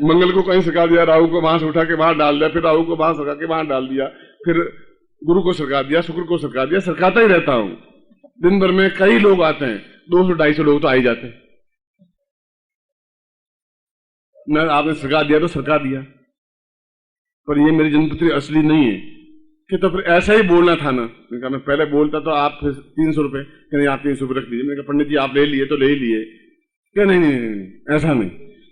मंगल को कहीं सरका दिया, राहु को वहां से उठा के वहां डाल दिया, फिर राहु को वहां सरका के वहां डाल दिया, फिर गुरु को सरका दिया, शुक्र को सरका दिया, सरकाता ही रहता हूं। दिन भर में कई लोग आते हैं, 200-250 लोग तो आ ही जाते हैं। न आपने सरका दिया तो सरका दिया, पर ये मेरी जन्मपत्री असली नहीं है। कि तो फिर ऐसा ही बोलना था ना। मैंने कहा मैं पहले बोलता तो आप फिर 300 रुपए, नहीं आप 300 रुपए रख लीजिए। मैंने कहा पंडित जी आप ले लिए तो ले ही लिए। क्या नहीं, नहीं नहीं नहीं ऐसा नहीं,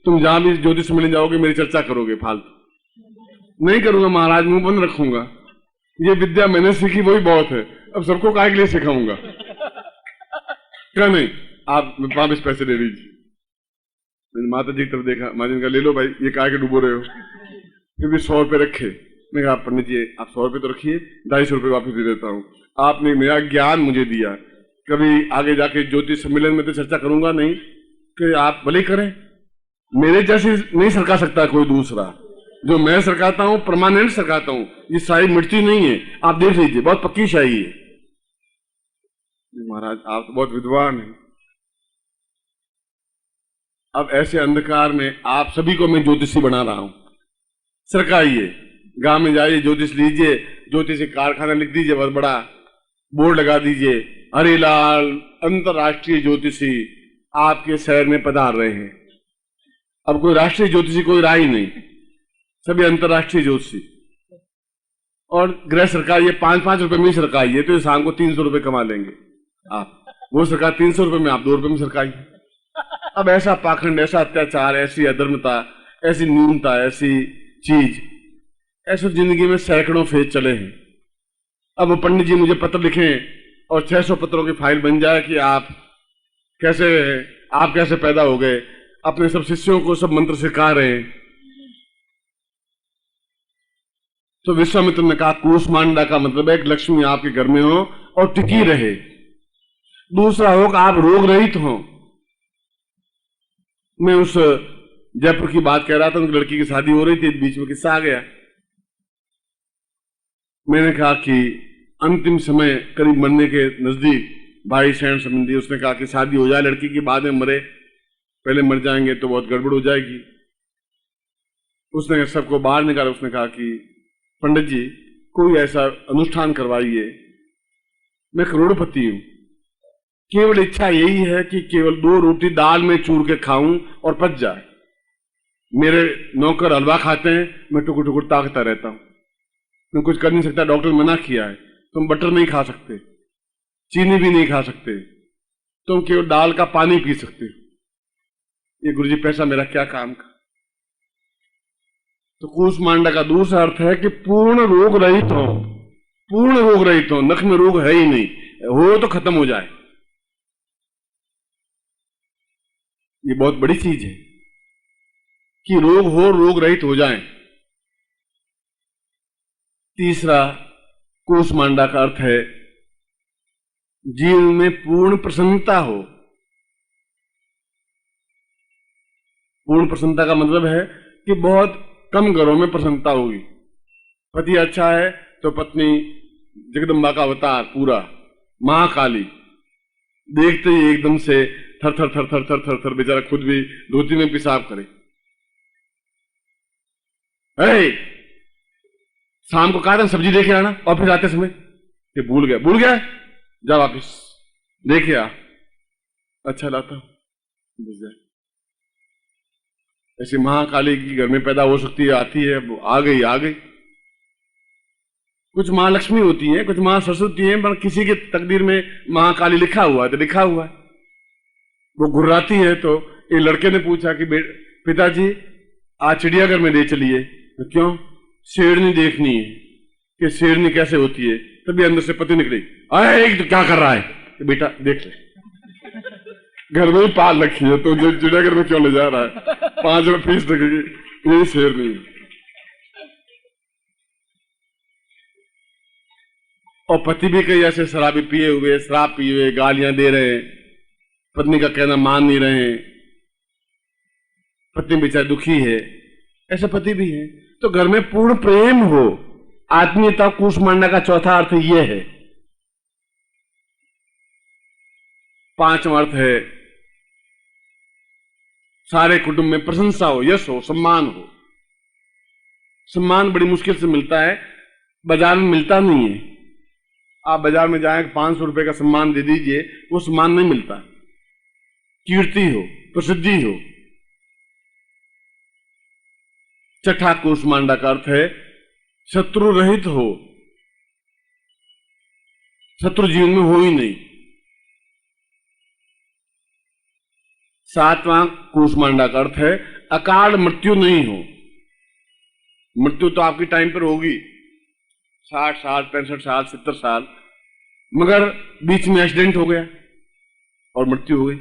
तुम जहां भी ज्योतिष मिल जाओगे मेरी चर्चा करोगे फालतू। नहीं करूंगा महाराज, मुंह बंद रखूंगा। ये विद्या मैंने सीखी वही बहुत है, अब सबको काहे के लिए सिखाऊंगा। क्या नहीं, आप वापस पैसे दे दीजिए। मैंने माता जी की तरफ देखा, माता जी ने कहा ले लो भाई, ये काहे के डूबो रहे हो। फिर भी 100 रुपए रखे। मैं कहा पंडित जी आप 100 रुपए तो रखिए, 250 रुपए वापस दे देता हूँ। आपने मेरा ज्ञान मुझे दिया, कभी आगे जाके ज्योतिष सम्मेलन में तो चर्चा करूंगा नहीं कि आप भले करें, मेरे जैसे नहीं सरका सकता कोई दूसरा। जो मैं सरकाता हूं परमानेंट सरकाता हूं, ये शाही मिटती नहीं है। आप देख लीजिए बहुत पक्की शाही है। महाराज आप तो बहुत विद्वान हैं। अब ऐसे अंधकार में आप सभी को मैं ज्योतिषी बना रहा हूं। सरकाइए, गांव में जाइए, ज्योतिष लीजिए, ज्योतिषी कारखाना लिख दीजिए, बहुत बड़ा बोर्ड लगा दीजिए, हरिलाल अंतरराष्ट्रीय ज्योतिषी आपके शहर में पधार रहे हैं। अब कोई राष्ट्रीय ज्योतिषी कोई रहा ही नहीं, सभी अंतरराष्ट्रीय ज्योतिषी। और गृह सरकार ये 5-5 रुपए में ही सरकाइए तो शाम को 300 रुपए कमा लेंगे आप। वो सरकार 300 रुपए में, आप 2 रुपए में सरकाइए। अब ऐसा पाखंड, ऐसा अत्याचार, ऐसी अधर्मता, ऐसी न्यूनता, ऐसी चीज, ऐसे जिंदगी में सैकड़ों फेज चले हैं। अब पंडित जी मुझे पत्र लिखें और 600 पत्रों की फाइल बन जाए कि आप कैसे पैदा हो गए, अपने सब शिष्यों को सब मंत्र सिखा रहे हैं। तो विश्वामित्र ने कहा कूष्मांडा का मतलब है कि लक्ष्मी आपके घर में हो और टिकी रहे। दूसरा हो कि आप रोग रहित हो। मैं उस जयपुर की बात कह रहा था, उनकी लड़की की शादी हो रही थी, बीच में किस्सा आ गया। मैंने कहा कि अंतिम समय करीब मरने के नजदीक भाई शरण संबंधी, उसने कहा कि शादी हो जाए लड़की की, बाद में मरे, पहले मर जाएंगे तो बहुत गड़बड़ हो जाएगी। उसने सबको बाहर निकाला। उसने कहा कि पंडित जी कोई ऐसा अनुष्ठान करवाइए, मैं करोड़पति हूं, केवल इच्छा यही है कि केवल 2 रोटी दाल में चूर के खाऊं और पच जाए। मेरे नौकर हलवा खाते हैं, मैं टुकुर टुकुर ताकता रहता हूं, मैं कुछ कर नहीं सकता। डॉक्टर मना किया है, तुम बटर नहीं खा सकते, चीनी भी नहीं खा सकते, तुम केवल दाल का पानी पी सकते हो। ये गुरुजी पैसा मेरा क्या काम का। तो कूष्मांडा का दूसरा अर्थ है कि पूर्ण रोग रहित हो, पूर्ण रोग रहित हो, नख में रोग है ही नहीं, हो तो खत्म हो जाए। ये बहुत बड़ी चीज है कि रोग हो, रोग रहित हो जाए। तीसरा कूष्मांडा का अर्थ है जीवन में पूर्ण प्रसन्नता हो। पूर्ण प्रसन्नता का मतलब है कि बहुत कम घरों में प्रसन्नता होगी। पति अच्छा है तो पत्नी जगदम्बा का अवतार पूरा, महाकाली, देखते ही एकदम से थर थर थर थर थर थर थर बेचारा खुद भी धोती में पेशाब करे। शाम को कहा था सब्जी लेके आना, और फिर आते समय कि भूल गया, जा वापिस लेके आ। अच्छा लाता हूं। ऐसी महाकाली की घर में पैदा हो सकती है, आती है, आ गई। कुछ महालक्ष्मी होती हैं, कुछ मां सरस्वती हैं, पर किसी के तकदीर में महाकाली लिखा हुआ है तो लिखा हुआ है। वो गुर्राती है। तो एक लड़के ने पूछा कि पिताजी आज चिड़ियाघर में ले चलिए। तो क्यों? शेरनी देखनी है कि शेरनी कैसे होती है। तभी अंदर से पति निकली, अरे तो क्या कर रहा है? तो बेटा देख ले, घर में ही पाल रखी है तो चिड़ियाघर में क्यों ले जा रहा है? 5 रुपए फीस लगेगी, यही शेरनी है। और पति भी कई ऐसे शराबी पिए हुए, शराब पिए हुए, गालियां दे रहे हैं, पत्नी का कहना मान नहीं रहे हैं, पत्नी बेचारी दुखी है, ऐसे पति भी है। तो घर में पूर्ण प्रेम हो, आत्मीयता, कूष्मांडा का चौथा अर्थ यह है। 5वां अर्थ है सारे कुटुंब में प्रशंसा हो, यश हो, सम्मान हो। सम्मान बड़ी मुश्किल से मिलता है, बाजार में मिलता नहीं है। आप बाजार में जाएं, 500 रुपए का सम्मान दे दीजिए, वो सम्मान नहीं मिलता। कीर्ति हो, प्रसिद्धि हो। छठा कूष्मांडा का अर्थ है शत्रु रहित हो, शत्रु जीवन में हो ही नहीं। सातवां कूष्मांडा का अर्थ है अकाल मृत्यु नहीं हो। मृत्यु तो आपकी टाइम पर होगी, 60 साल, 65 साल, 70 साल, मगर बीच में एक्सीडेंट हो गया और मृत्यु हो गई।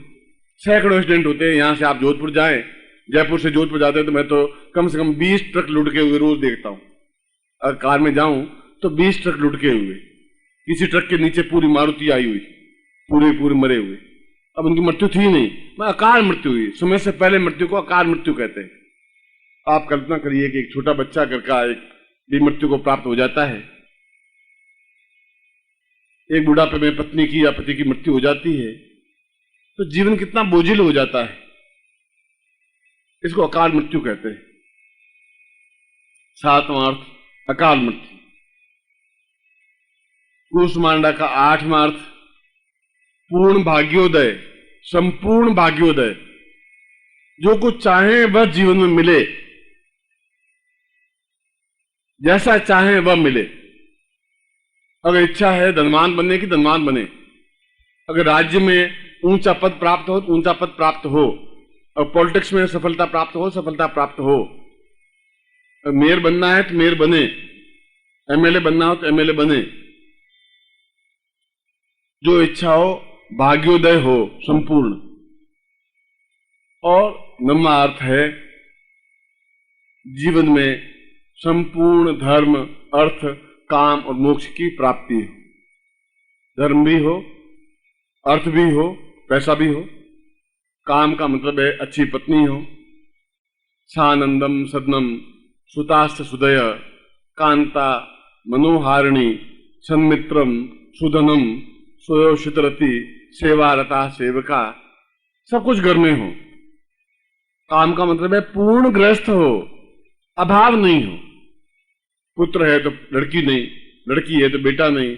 सैकड़ों एक्सीडेंट होते हैं। यहां से आप जोधपुर जाएं, जयपुर से जोधपुर जाते हैं तो मैं तो कम से कम 20 ट्रक लुढ़के हुए रोज देखता हूं। अगर कार में जाऊं तो 20 ट्रक लुढ़के हुए, किसी ट्रक के नीचे पूरी मारुति आई हुई, पूरे मरे हुए। अब उनकी मृत्यु थी नहीं, मैं अकाल मृत्यु हुई। समय से पहले मृत्यु को अकाल मृत्यु कहते हैं। आप कल्पना करिए कि एक छोटा बच्चा घर का एक भी मृत्यु को प्राप्त हो जाता है। एक बुढ़ापे में पत्नी की या पति की मृत्यु हो जाती है तो जीवन कितना बोझिल हो जाता है। इसको अकाल मृत्यु कहते हैं। सातवां अर्थ अकाल मृत्यु। कूष्मांडा का 8वां अर्थ पूर्ण भाग्योदय, संपूर्ण भाग्योदय। जो कुछ चाहे वह जीवन में मिले, जैसा चाहे वह मिले। अगर इच्छा है धनवान बनने की, धनवान बने। अगर राज्य में ऊंचा पद प्राप्त हो तो ऊंचा पद प्राप्त हो, और पॉलिटिक्स में सफलता प्राप्त हो, सफलता प्राप्त हो। अगर मेयर बनना है तो मेयर बने, एमएलए बनना हो तो एमएलए बने। जो इच्छा हो, भाग्योदय हो संपूर्ण। और 9वां अर्थ है जीवन में संपूर्ण धर्म, अर्थ, काम और मोक्ष की प्राप्ति हो। धर्म भी हो, अर्थ भी हो, पैसा भी हो। काम का मतलब है अच्छी पत्नी हो। सानंदम सदनम सुतास्थ सुदय कांता मनोहारिणी सन्मित्रम सुधनम सोयोषितरति सेवारता सेवका। सब कुछ घर में हो। काम का मतलब है पूर्ण गृहस्थ हो, अभाव नहीं हो। पुत्र है तो लड़की नहीं, लड़की है तो बेटा नहीं,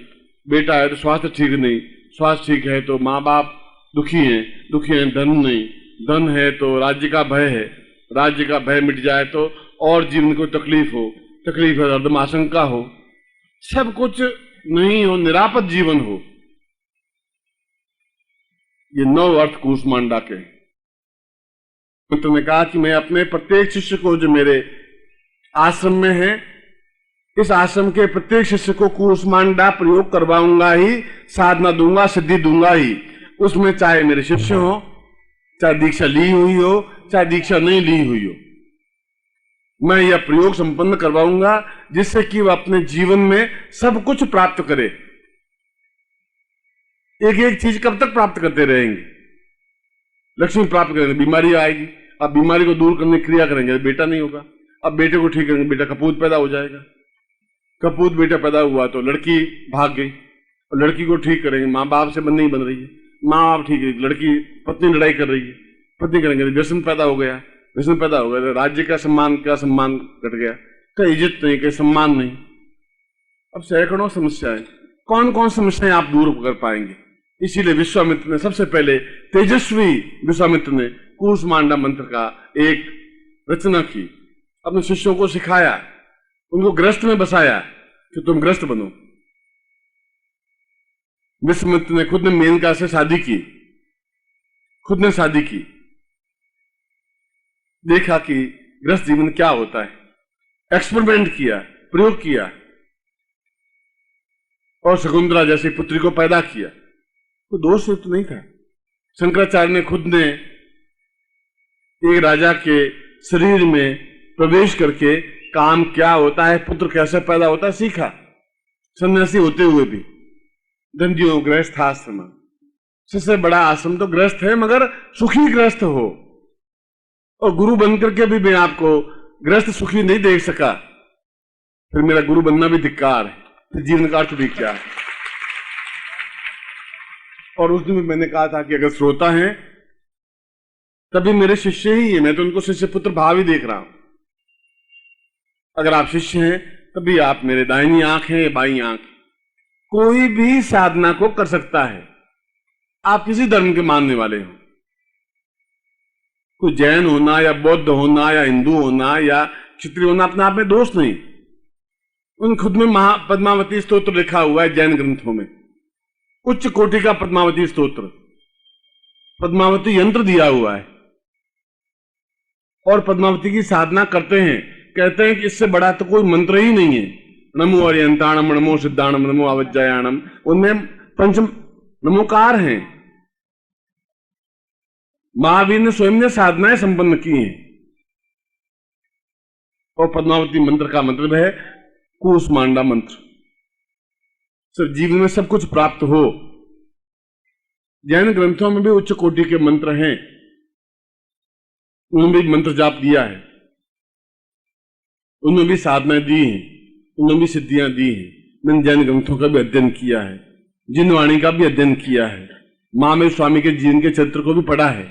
बेटा है तो स्वास्थ्य ठीक नहीं, स्वास्थ्य ठीक है तो माँ बाप दुखी हैं धन नहीं, धन है तो राज्य का भय है, राज्य का भय मिट जाए तो और जीवन को तकलीफ हो, तकलीफ है हरदम आशंका हो। सब कुछ नहीं हो, निरापद जीवन हो। ये 9 अर्थ कूष्मांडा के। तुमने कहा कि मैं अपने प्रत्येक शिष्य को जो मेरे आश्रम में है, इस आश्रम के प्रत्येक शिष्य को कूष्मांडा प्रयोग करवाऊंगा ही, साधना दूंगा, सिद्धि दूंगा ही। उसमें चाहे मेरे शिष्य हो, चाहे दीक्षा ली हुई हो, चाहे दीक्षा नहीं ली हुई हो, मैं यह प्रयोग संपन्न करवाऊंगा जिससे कि वह अपने जीवन में सब कुछ प्राप्त करे। एक एक चीज कब तक प्राप्त करते रहेंगे? लक्ष्मी प्राप्त करेंगे, बीमारी आएगी, अब बीमारी को दूर करने की क्रिया करेंगे, बेटा नहीं होगा। अब बेटे को ठीक करेंगे, बेटा कपूत पैदा हो जाएगा। कपूत बेटा पैदा हुआ तो लड़की भाग गई, और लड़की को ठीक करेंगे, माँ बाप से नहीं बन रही है, माँ बाप ठीक है, लड़की पत्नी लड़ाई कर रही है, पत्नी करेंगे, व्यसन पैदा हो गया, व्यसन पैदा हो गया, राज्य का सम्मान घट गया, कहीं इज्जत नहीं, कहीं सम्मान नहीं। अब सैकड़ों समस्याएं, कौन कौन समस्याएं आप दूर कर पाएंगे? इसीलिए विश्वामित्र ने सबसे पहले, तेजस्वी विश्वामित्र ने कूष्मांडा मंत्र का एक रचना की, अपने शिष्यों को सिखाया, उनको गृहस्थ में बसाया कि तुम गृहस्थ बनो। विश्वामित्र ने खुद ने मेनका से शादी की, खुद ने शादी की, देखा कि गृहस्थ जीवन क्या होता है, एक्सपेरिमेंट किया, प्रयोग किया, और शकुंतला जैसी पुत्री को पैदा किया। तो दोष तो नहीं था। शंकराचार्य ने खुद ने एक राजा के शरीर में प्रवेश करके काम क्या होता है, पुत्र कैसे पैदा होता है, सीखा। सन्यासी होते हुए भी दंडियों गृहस्थ आश्रम, सबसे बड़ा आश्रम तो गृहस्थ है, मगर सुखी गृहस्थ हो। और गुरु बनकर के भी मैं आपको गृहस्थ सुखी नहीं देख सका, फिर मेरा गुरु बनना भी धिक्कार है, फिर जीवन का अर्थ भी क्या है। और उस दिन भी मैंने कहा था कि अगर श्रोता हैं तभी मेरे शिष्य ही है, मैं तो उनको शिष्य पुत्र भाव ही देख रहा हूं। अगर आप शिष्य हैं तभी आप मेरे दाहिनी आंख हैं, बाई आंख। कोई भी साधना को कर सकता है, आप किसी धर्म के मानने वाले हो। कोई जैन होना या बौद्ध होना या हिंदू होना या क्षत्रिय होना अपने आप में दोष नहीं। उन खुद में पद्मावती स्तोत्र लिखा हुआ है जैन ग्रंथों में, उच्च कोटि का पद्मावती स्तोत्र, पद्मावती यंत्र दिया हुआ है, और पद्मावती की साधना करते हैं। कहते हैं कि इससे बड़ा तो कोई मंत्र ही नहीं है। नमो अर्यंताणम, नमो सिद्धाणम, नमो अवज्जायाणम, उनमें पंच नमोकार हैं। महावीर ने स्वयं ने साधनाएं संपन्न की हैं। और पद्मावती मंत्र का मतलब है कूष्मांडा मंत्र। सर जीवन में सब कुछ प्राप्त हो। जैन ग्रंथों में भी उच्च कोटि के मंत्र हैं, उन्होंने भी मंत्र जाप दिया है, उनमें भी साधनाएं दी हैं, उनमें भी सिद्धियां दी हैं। मैंने जैन ग्रंथों का भी अध्ययन किया है, जिनवाणी का भी अध्ययन किया है, महावीर स्वामी के जीवन के चरित्र को भी पढ़ा है।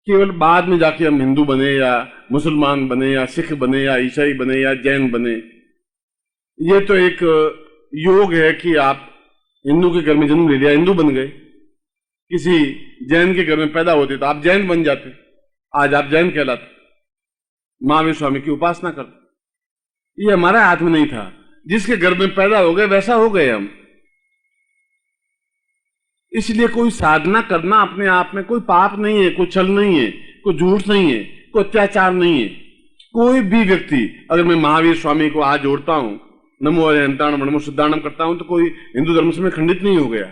केवल बाद में जाके हम हिंदू बने या मुसलमान बने या सिख बने या ईसाई बने या जैन बने, ये तो एक योग है कि आप हिंदू के घर में जन्म ले लिया, हिंदू बन गए। किसी जैन के घर में पैदा होते तो आप जैन बन जाते, आज आप जैन कहलाते, महावीर स्वामी की उपासना करते। ये हमारे हाथ में नहीं था। जिसके घर में पैदा हो गए वैसा हो गए हम। इसलिए कोई साधना करना अपने आप में कोई पाप नहीं है, कोई छल नहीं है, कोई झूठ नहीं है, कोई अत्याचार नहीं है। कोई भी व्यक्ति, अगर मैं महावीर स्वामी को आज जोड़ता हूं, नमो अर्यंताणम, नमो सिद्धाणम करता हूं, तो कोई हिंदू धर्म से मैं खंडित नहीं हो गया।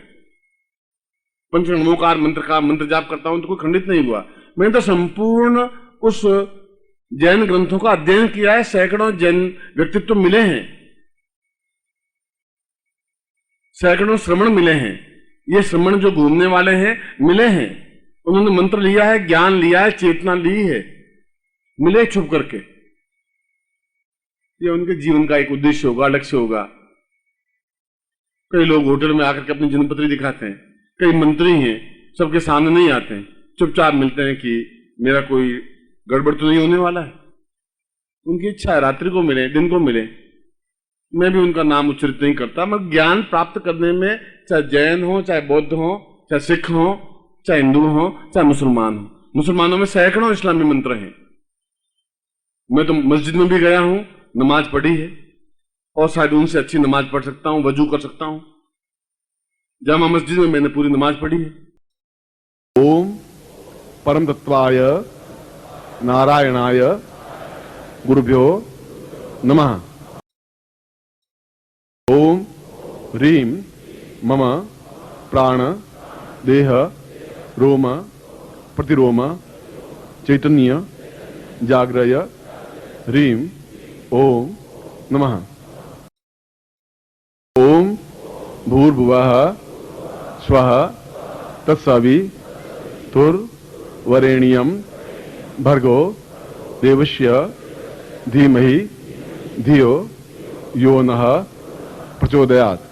पंच नमोकार मंत्र का मंत्र जाप करता हूं तो कोई खंडित नहीं हुआ। मैंने तो संपूर्ण उस जैन ग्रंथों का अध्ययन किया है। सैकड़ों जैन व्यक्तित्व मिले हैं, सैकड़ों श्रमण मिले हैं। ये श्रमण जो घूमने वाले हैं मिले हैं, उन्होंने मंत्र लिया है, ज्ञान लिया है, चेतना ली है, मिले छुप करके। ये उनके जीवन का एक उद्देश्य होगा, लक्ष्य होगा। कई लोग होटल में आकर के अपनी जन्मपत्री दिखाते हैं, कई मंत्री हैं, सबके सामने नहीं आते हैं, चुपचाप मिलते हैं कि मेरा कोई गड़बड़ तो नहीं होने वाला है। उनकी इच्छा है रात्रि को मिले, दिन को मिले। मैं भी उनका नाम उच्चरित नहीं करता। मैं ज्ञान प्राप्त करने में, चाहे जैन हो, चाहे बौद्ध हो, चाहे सिख हो, चाहे हिंदू हो, चाहे मुसलमान हो, मुसलमानों में सैकड़ों इस्लामी मंत्र हैं। मैं तो मस्जिद में भी गया हूं, नमाज पढ़ी है, और शायद उनसे अच्छी नमाज पढ़ सकता हूं, वजू कर सकता हूं। जामा मस्जिद में मैंने पूरी नमाज पढ़ी है। ओम परम तत्वाय नारायणाय गुरुभ्यो नमः। ओम ह्रीं मम प्राण देह रोम प्रतिरोम चैतन्य जाग्रय ह्रीं ओम नमः। ओम भूर्भुवः स्वः तत्सवितुर्वरेण्यं भर्गो देवस्य धीमहि धियो यो नः प्रचोदयात्।